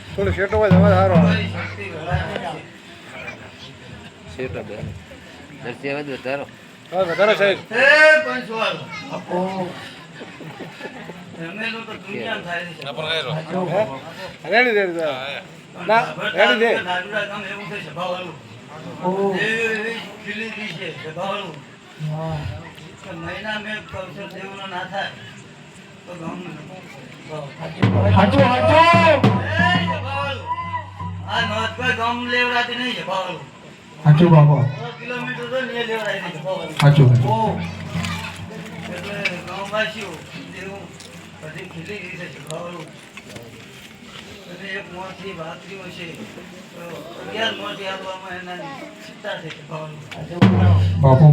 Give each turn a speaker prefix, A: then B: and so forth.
A: થોડું શેટો હોય તમારે સારો
B: શેટો બે દર્શી આવે વધારો
A: વધારે સાહેબ રેડી રેડી ના રેડી દે
C: મહિના મેં કૌશલ દેવનો ના થાય તો આ નોટ કોઈ ગામ લેવડાતી નહીં છે ભાવલું
D: સાચું બાબા
C: કિલોમીટર તો નહીં લેવડાય નહીં ભાવલું
D: સાચું
C: એટલે ગામવાસીઓ જેવું બધી ખીલી ગઈ છે ભાવલું અને એક મોટી ભાતરીઓ છે તો 11 મોટી આપવામાં એના ચિંતા છે ભાવલું
D: બાપુ